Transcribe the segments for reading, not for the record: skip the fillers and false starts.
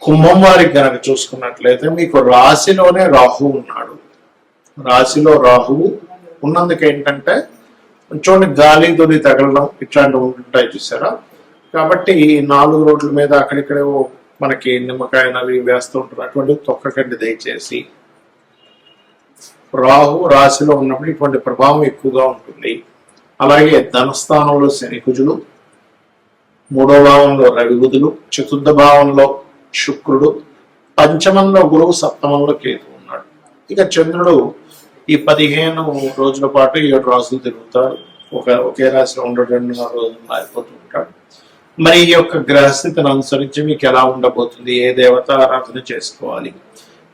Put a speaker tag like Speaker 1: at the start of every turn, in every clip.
Speaker 1: కుంభం వారికి కనుక చూసుకున్నట్లయితే మీకు రాశిలోనే రాహు ఉన్నాడు. రాశిలో రాహువు ఉన్నందుకు ఏంటంటే చూడండి, గాలి దొరి తగలడం ఇట్లాంటివి ఉంటాయి చూసారా. కాబట్టి 4 రోడ్ల మీద అక్కడిక్కడే మనకి నిమ్మకాయ నవి వేస్తూ ఉంటారు, అటువంటి తొక్కకండి దయచేసి. రాహు రాశిలో ఉన్నప్పుడు ఇటువంటి ప్రభావం ఎక్కువగా ఉంటుంది. అలాగే ధనస్థానంలో శని కుజులు, 3వ భావంలో రవి బుధులు, 4వ భావంలో శుక్రుడు, 5మంలో గురువు, 7మంలో కేతు ఉన్నాడు. ఇక చంద్రుడు ఈ 15 రోజుల పాటు 7 రాశులు తిరుగుతాడు. ఒకే రాశిలో 2 రోజులు మారిపోతూ ఉంటాడు. మరి ఈ యొక్క గ్రహస్థితిని అనుసరించి మీకు ఎలా ఉండబోతుంది, ఏ దేవత ఆరాధన చేసుకోవాలి,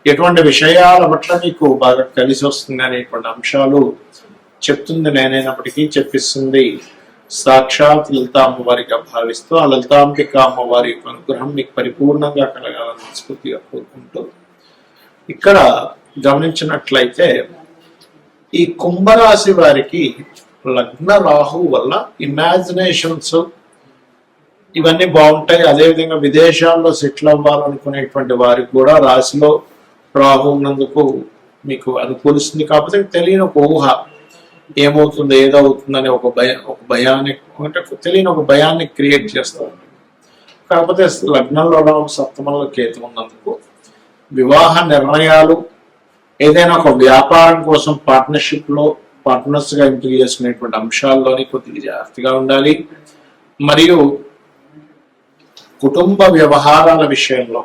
Speaker 1: ఎటువంటి విషయాల పట్ల మీకు బాగా కలిసి వస్తుంది అనేటువంటి అంశాలు చెప్తుంది నేనైనప్పటికీ చెప్పిస్తుంది సాక్షాత్ లలితా అమ్మవారిగా భావిస్తూ ఆ లలితాంబిక అమ్మవారి యొక్క అనుగ్రహం మీకు పరిపూర్ణంగా కలగాలని మనస్ఫూర్తిగా కోరుకుంటూ, ఇక్కడ గమనించినట్లయితే ఈ కుంభరాశి వారికి లగ్న రాహు వల్ల ఇమాజినేషన్స్ ఇవన్నీ బాగుంటాయి. అదేవిధంగా విదేశాల్లో సెటిల్ అవ్వాలనుకునేటువంటి వారికి కూడా రాశిలో రాహు ఉన్నందుకు మీకు అనుకూలిస్తుంది. కాకపోతే తెలియని ఒక ఊహ, ఏమవుతుంది ఏదవుతుందని ఒక భయాన్ని అంటే తెలియని ఒక భయాన్ని క్రియేట్ చేస్తూ ఉంటుంది. కాకపోతే లగ్నంలో 7మంలో కేతు ఉన్నందుకు వివాహ నిర్ణయాలు, ఏదైనా ఒక వ్యాపారం కోసం పార్ట్నర్స్ గా ఎంపిక చేసుకునేటువంటి అంశాల్లోని కొద్దిగా జాగ్రత్తగా ఉండాలి. మరియు కుటుంబ వ్యవహారాల విషయంలో,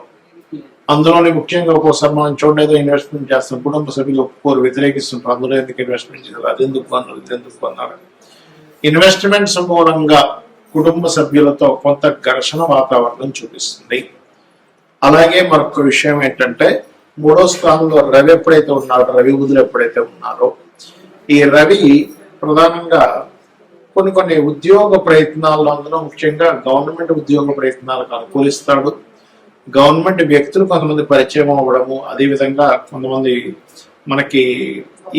Speaker 1: అందులోని ముఖ్యంగా ఒక్కోసారి మనం చూడలేదు ఇన్వెస్ట్మెంట్ చేస్తాం, కుటుంబ సభ్యులు ఒప్పుకోరు, వ్యతిరేకిస్తుంటారు. అందులో ఎందుకు ఇన్వెస్ట్మెంట్ చేయాలి, అది ఎందుకు అన్నారు, ఇది ఎందుకు అన్నారు. ఇన్వెస్ట్మెంట్స్ మూలంగా కుటుంబ సభ్యులతో కొంత ఘర్షణ వాతావరణం చూపిస్తుంది. అలాగే మరొక విషయం ఏంటంటే 3వ స్థానంలో రవి ఎప్పుడైతే ఉన్నారో, రవి బుధులు ఎప్పుడైతే ఉన్నారో, ఈ రవి ప్రధానంగా కొన్ని ఉద్యోగ ప్రయత్నాల్లో, అందులో ముఖ్యంగా గవర్నమెంట్ ఉద్యోగ ప్రయత్నాలకు అనుకూలిస్తాడు. గవర్నమెంట్ వ్యక్తులు కొంతమంది పరిచయం అవ్వడము, అదేవిధంగా కొంతమంది మనకి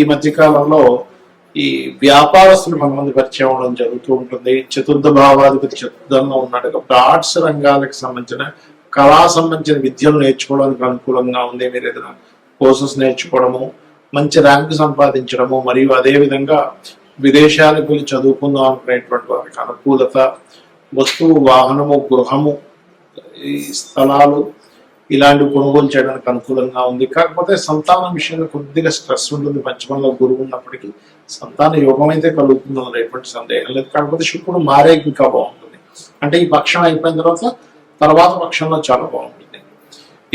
Speaker 1: ఈ మధ్య కాలంలో ఈ వ్యాపారస్తులు కొంతమంది పరిచయం అవ్వడం జరుగుతూ ఉంటుంది. 4వ భావాధిపతి చతుర్థంలో ఉన్నాడు కాబట్టి ఆర్ట్స్ రంగాలకు సంబంధించిన కళా సంబంధించిన విద్యలు నేర్చుకోవడానికి అనుకూలంగా ఉంది. మీరు ఏదైనా కోర్సెస్ నేర్చుకోవడము, మంచి ర్యాంక్ సంపాదించడము, మరియు అదేవిధంగా విదేశాలకు వెళ్ళి చదువుకుందాం అనుకునేటువంటి వారికి అనుకూలత, వస్తువు, వాహనము, గృహము, ఈ స్థలాలు ఇలాంటివి కొనుగోలు చేయడానికి అనుకూలంగా ఉంది. కాకపోతే సంతానం విషయంలో కొద్దిగా స్ట్రెస్ ఉంటుంది. 5మంలో గురువు ఉన్నప్పటికీ సంతాన యోగం అయితే కలుగుతుంది, ఎటువంటి సందేహం లేదు. కాకపోతే శుక్రుడు మారే ఇంకా బాగుంటుంది. అంటే ఈ పక్షం అయిపోయిన తర్వాత పక్షంలో చాలా బాగుంటుంది.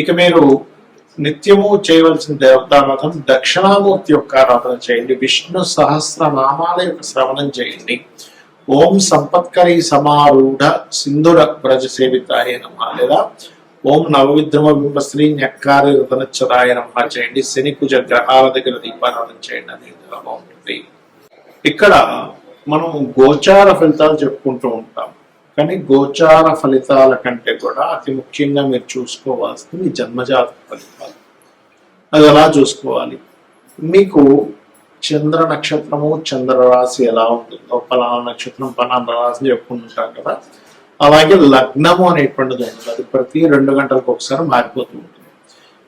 Speaker 1: ఇక మీరు నిత్యము చేయవలసిన దేవతారాధన, దక్షిణామూర్తి యొక్క ఆరాధన చేయండి. విష్ణు సహస్రనామాల యొక్క శ్రవణం చేయండి. ఓం సంపత్కరీ సమారూఢ సింధుర బ్రజ సేవితాయ నమః, లేదా ఓం నవవిద్రమ బింబశ్రీ న్యక్కారి రతనచ్చదాయ నమః చేయండి. శని కుజ గ్రహాల దగ్గర దీపారాధన చేయండి అనేది బాగుంటుంది. ఇక్కడ మనం గోచార ఫలితాలు చెప్పుకుంటూ ఉంటాం, కానీ గోచార ఫలితాల కంటే కూడా అతి ముఖ్యంగా మీరు చూసుకోవాల్సింది జన్మజాతక ఫలితాలు. అది ఎలా చూసుకోవాలి, మీకు చంద్ర నక్షత్రము, చంద్ర రాశి ఎలా ఉంటుందో, పలానా నక్షత్రం పలానా రాశి చెప్పుకుంటుంటాం కదా, అలాగే లగ్నము అనేటువంటిది ఉంటుంది. అది ప్రతి 2 గంటలకు ఒకసారి మారిపోతూ ఉంటుంది.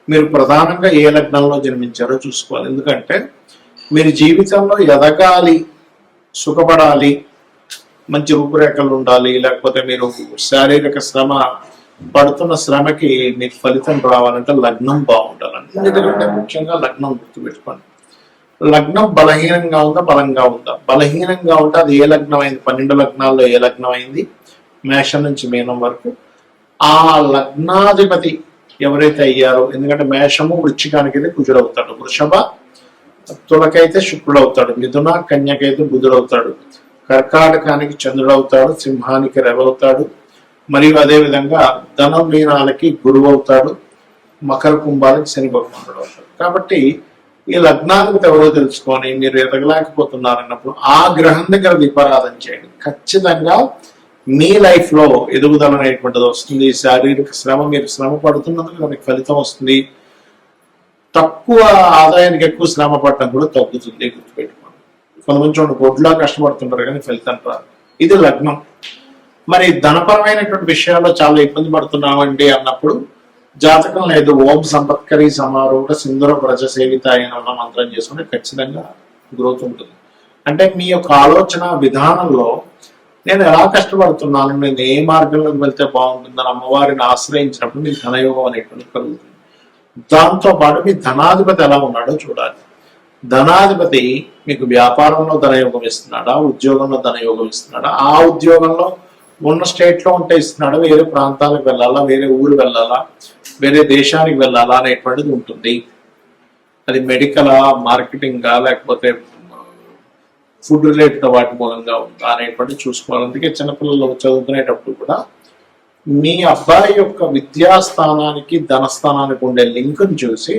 Speaker 1: మీరు ప్రధానంగా ఏ లగ్నంలో జన్మించారో చూసుకోవాలి. ఎందుకంటే మీరు జీవితంలో ఎదగాలి, సుఖపడాలి, మంచి రూపురేఖలు ఉండాలి, లేకపోతే మీరు శారీరక శ్రమ పడుతున్న శ్రమకి మీకు ఫలితం రావాలంటే లగ్నం బాగుండాలండి. ఎందుకంటే ముఖ్యంగా లగ్నం గుర్తుపెట్టుకోండి. లగ్నం బలహీనంగా ఉందా, బలంగా ఉందా? బలహీనంగా ఉంటే అది ఏ లగ్నం అయింది, 12 లగ్నాల్లో ఏ లగ్నం అయింది, మేషం నుంచి మీనం వరకు ఆ లగ్నాధిపతి ఎవరైతే అయ్యారో, ఎందుకంటే మేషము వృశ్చికానికి అయితే కుజుడవుతాడు, వృషభ తులకైతే శుక్రుడు అవుతాడు, మిథున కన్యకైతే బుధుడు అవుతాడు, కర్కాటకానికి చంద్రుడు అవుతాడు, సింహానికి రవి అవుతాడు, మరియు అదేవిధంగా ధనం మీనాలకి గురువు అవుతాడు, మకర కుంభాలకి శని భగవానుడు అవుతాడు. కాబట్టి ఈ లగ్నాధిపతి ఎవరో తెలుసుకొని మీరు ఎదగలేకపోతున్నారన్నప్పుడు ఆ గ్రహం దగ్గర దీపారాధన చేయండి. ఖచ్చితంగా మీ లైఫ్ లో ఎదుగుదల అనేటువంటిది వస్తుంది. శారీరక శ్రమ, మీరు శ్రమ పడుతున్నందుకు దానికి ఫలితం వస్తుంది. తక్కువ ఆదాయానికి ఎక్కువ శ్రమ పడటం కూడా తగ్గుతుంది, గుర్తుపెట్టుకోండి. కొంతమంది చూడండి కోట్లా కష్టపడుతుంటారు కానీ ఫలితం రాదు. ఇది లగ్నం. మరి ధనపరమైనటువంటి విషయాల్లో చాలా ఇబ్బంది పడుతున్నామండి అన్నప్పుడు జాతకం లేదు, ఓం సంపత్కరి సమారూఢ సింధుర వ్రజ సేవిత అయిన మంత్రం చేసుకుంటే ఖచ్చితంగా గ్రోత్ ఉంటుంది. అంటే మీ యొక్క ఆలోచన విధానంలో నేను ఎలా కష్టపడుతున్నాను, నేను ఏ మార్గంలోకి వెళ్తే బాగుంటుందని అమ్మవారిని ఆశ్రయించినప్పుడు మీకు ధనయోగం అనేటువంటి కలుగుతుంది. దాంతో పాటు మీ ధనాధిపతి ఎలా ఉన్నాడో చూడాలి. ధనాధిపతి మీకు వ్యాపారంలో ధనయోగం ఇస్తున్నాడా, ఉద్యోగంలో ధనయోగం ఇస్తున్నాడా, ఆ ఉద్యోగంలో ఉన్న స్టేట్ లో ఉంటే ఇస్తున్నాడా, వేరే ప్రాంతాలకు వెళ్ళాలా, వేరే ఊరు వెళ్ళాలా, వేరే దేశానికి వెళ్ళాలా అనేటువంటిది ఉంటుంది. అది మెడికలా, మార్కెటింగా, లేకపోతే ఫుడ్ రిలేటెడ్ వాటి మూలంగా ఉందా అనేటువంటి చూసుకోవాలి. అందుకే చిన్నపిల్లలు చదువుకునేటప్పుడు కూడా మీ అబ్బాయి యొక్క విద్యాస్థానానికి ధనస్థానానికి ఉండే లింక్ని చూసి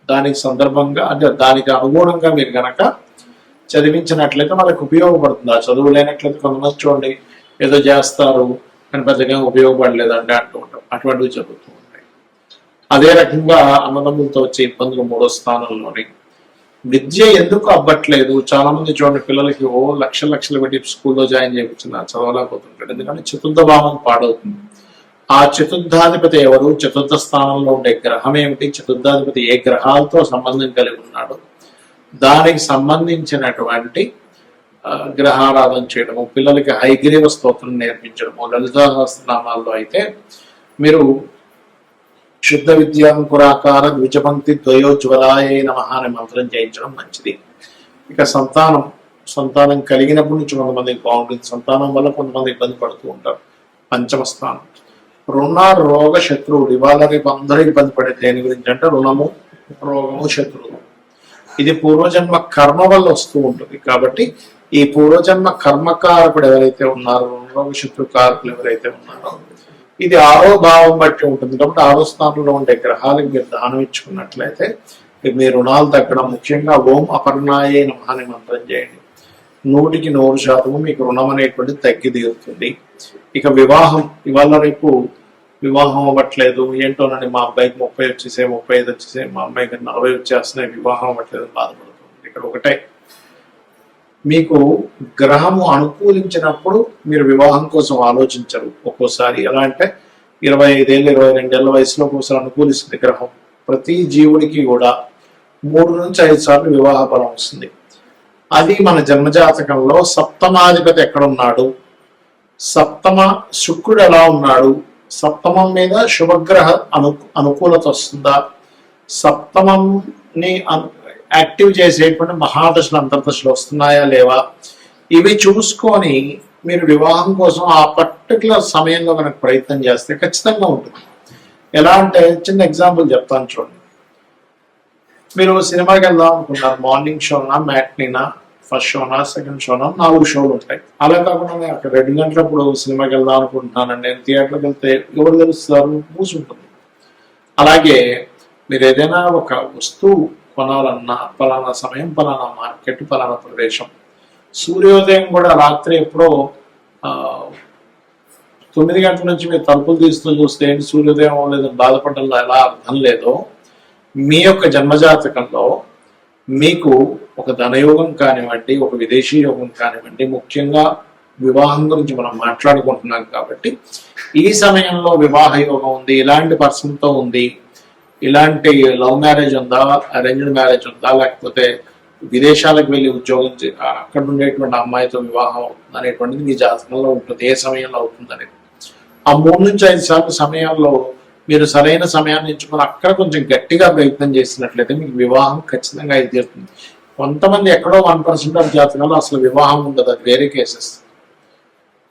Speaker 1: దానికి సందర్భంగా అంటే దానికి అనుగుణంగా మీరు గనక చదివించినట్లయితే వాళ్ళకి ఉపయోగపడుతుంది. ఆ చదువు లేనట్లయితే కొంతమంది చూడండి ఏదో చేస్తారు కానీ పెద్దగా ఉపయోగపడలేదంటే అంటూ ఉంటాం. అటువంటివి జరుగుతూ ఉంటాయి. అదే రకంగా అన్నదమ్ములతో వచ్చే ఇబ్బందులు 3వ స్థానంలోని విద్య ఎందుకు అవ్వట్లేదు. చాలా మంది చూడండి పిల్లలకి లక్షలు పెట్టి స్కూల్లో జాయిన్ చేయించిన చదవలేకపోతుంటాడు. ఎందుకంటే చతుర్థ భావం పాడవుతుంది. ఆ చతుర్థాధిపతి ఎవరు, చతుర్థ స్థానంలో ఉండే గ్రహం ఏమిటి, చతుర్థాధిపతి ఏ గ్రహాలతో సంబంధం కలిగి ఉన్నాడు, దానికి సంబంధించినటువంటి గ్రహారాధన చేయడము, పిల్లలకి హైగ్రీవ స్తోత్రం నేర్పించడము. లలితా సహస్రనామాల్లో అయితే మీరు శుద్ధ విద్యాంకురాకార ద్విజపంక్తి ద్వయోజ్వలాయ నమః అనే మంత్రం చేయించడం మంచిది. ఇక సంతానం కలిగినప్పటి నుంచి కొంతమందికి బాగుంటుంది. సంతానం వల్ల కొంతమంది ఇబ్బంది పడుతూ ఉంటారు. 5వ స్థానం రుణ రోగ శత్రువులు. ఇవాళ రేపు అందరూ ఇబ్బంది పడే దేని గురించి అంటే రుణము, రోగము, శత్రువు. ఇది పూర్వజన్మ కర్మ వల్ల వస్తూ ఉంటుంది. కాబట్టి ఈ పూర్వజన్మ కర్మకారకుడు ఎవరైతే ఉన్నారో, రుణరోగ శత్రు కారకులు ఎవరైతే ఉన్నారో, ఇది 6వ భావం బట్టి ఉంటుంది. కాబట్టి 6వ స్థానంలో ఉండే గ్రహాలకు మీరు దానం ఇచ్చుకున్నట్లయితే మీ రుణాలు తగ్గడం. ముఖ్యంగా ఓం అపర్ణాయే నమః అనే మంత్రం చేయండి. 100% మీకు రుణం అనేటువంటిది తగ్గి తీరుతుంది. ఇక వివాహం, ఇవాళ రేపు వివాహం అవ్వట్లేదు ఏంటోనండి, మా అబ్బాయికి 30 వచ్చేసాయి, 35 వచ్చేసాయి, మా అమ్మాయికి 40 వచ్చేస్తున్నాయి, వివాహం అవ్వట్లేదు బాధపడుతుంది. ఇక్కడ ఒకటే, మీకు గ్రహము అనుకూలించినప్పుడు మీరు వివాహం కోసం ఆలోచించరు. ఒక్కోసారి ఎలా అంటే 25 ఏళ్ళు 22 ఏళ్ళ వయసులో ఒక్కోసారి అనుకూలిస్తుంది గ్రహం. ప్రతి జీవుడికి కూడా 3 నుంచి 5 సార్లు వివాహ బలం వస్తుంది. అది మన జన్మజాతకంలో సప్తమాధిపతి ఎక్కడున్నాడు, సప్తమ శుక్రుడు ఎలా ఉన్నాడు, సప్తమం మీద శుభగ్రహ అనుకూలత వస్తుందా, సప్తమంని యాక్టివ్ చేసేటువంటి మహాదశలు అంతర్దశలు వస్తున్నాయా లేవా, ఇవి చూసుకొని మీరు వివాహం కోసం ఆ పర్టికులర్ సమయంలో మనకు ప్రయత్నం చేస్తే ఖచ్చితంగా ఉంటుంది. ఎలా అంటే చిన్న ఎగ్జాంపుల్ చెప్తాను చూడండి. మీరు సినిమాకి వెళ్దాం అనుకున్నారు, మార్నింగ్ షోనా, మ్యాట్నీనా, ఫస్ట్ షోనా, సెకండ్ షోనా, 4 షోలు ఉంటాయి. అలా కాకుండా నేను అక్కడ 2 గంటలప్పుడు సినిమాకి వెళ్దాం అనుకుంటున్నానండి, నేను థియేటర్కి వెళ్తే ఎవరు తెలుస్తారు, మూసుంటుంది. అలాగే మీరు ఏదైనా ఒక వస్తువు కొనాలన్నా పలానా సమయం, పలానా మార్కెట్, పలానా ప్రదేశం. సూర్యోదయం కూడా రాత్రి ఎప్పుడో 9 గంటల నుంచి మీరు తలుపులు తీస్తూ చూస్తే ఏంటి సూర్యోదయం లేదని బాధపడడంలో ఎలా అర్థం లేదో, మీ యొక్క జన్మజాతకంలో మీకు ఒక ధనయోగం కానివ్వండి, ఒక విదేశీ యోగం కానివ్వండి, ముఖ్యంగా వివాహం గురించి మనం మాట్లాడుకుంటున్నాం కాబట్టి ఈ సమయంలో వివాహ యోగం ఉంది, ఇలాంటి పర్సన్తో ఉంది, ఇలాంటి లవ్ మ్యారేజ్ ఉందా, అరేంజ్డ్ మ్యారేజ్ ఉందా, లేకపోతే విదేశాలకు వెళ్ళి ఉద్యోగం అక్కడ ఉండేటువంటి అమ్మాయితో వివాహం అవుతుంది అనేటువంటిది మీ జాతకంలో ఉంటుంది. ఏ సమయంలో అవుతుంది అనేది ఆ 3 నుంచి 5 సార్లు సమయాల్లో మీరు సరైన సమయాన్ని ఎంచుకొని అక్కడ కొంచెం గట్టిగా ప్రయత్నం చేసినట్లయితే మీకు వివాహం ఖచ్చితంగా ఇది తీరుతుంది. కొంతమంది ఎక్కడో 1% ఆఫ్ జాతకంలో అసలు వివాహం ఉండదు, అది వేరే కేసెస్.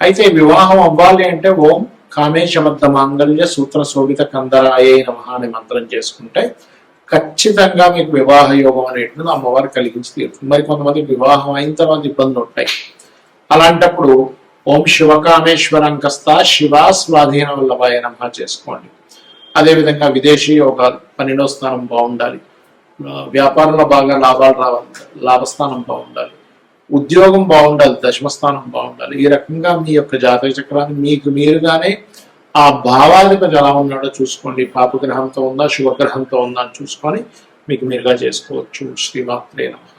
Speaker 1: అయితే వివాహం అవ్వాలి అంటే ఓం కామేశబద్ధ మాంగళ్య సూత్ర శోభిత కందరాయే నమః అనే మంత్రం చేసుకుంటే ఖచ్చితంగా మీకు వివాహ యోగం అనేటువంటిది అమ్మవారు కలిగించి తీరుతుంది. మరి కొంతమంది వివాహం అయిన తర్వాత ఇబ్బందులు ఉంటాయి. అలాంటప్పుడు ఓం శివకామేశ్వరంకస్త శివ స్వాధీన వల్లభాయ నమః చేసుకోండి. అదేవిధంగా విదేశీ యోగాలు, 12వ స్థానం బాగుండాలి, వ్యాపారంలో బాగా లాభాలు రావాలి, లాభస్థానం బాగుండాలి, ఉద్యోగం బాగుండాలి, 10వ స్థానం బాగుండాలి. ఈ రకంగా మీ యొక్క జాతక చక్రాన్ని మీకు మీరుగానే ఆ భావాధిపతి ఎలా ఉన్నాడో చూసుకోండి. పాపగ్రహంతో ఉందా, శుభగ్రహంతో ఉందా అని చూసుకొని మీకు మీరుగా చేసుకోవచ్చు. శ్రీమాత్రే నమః.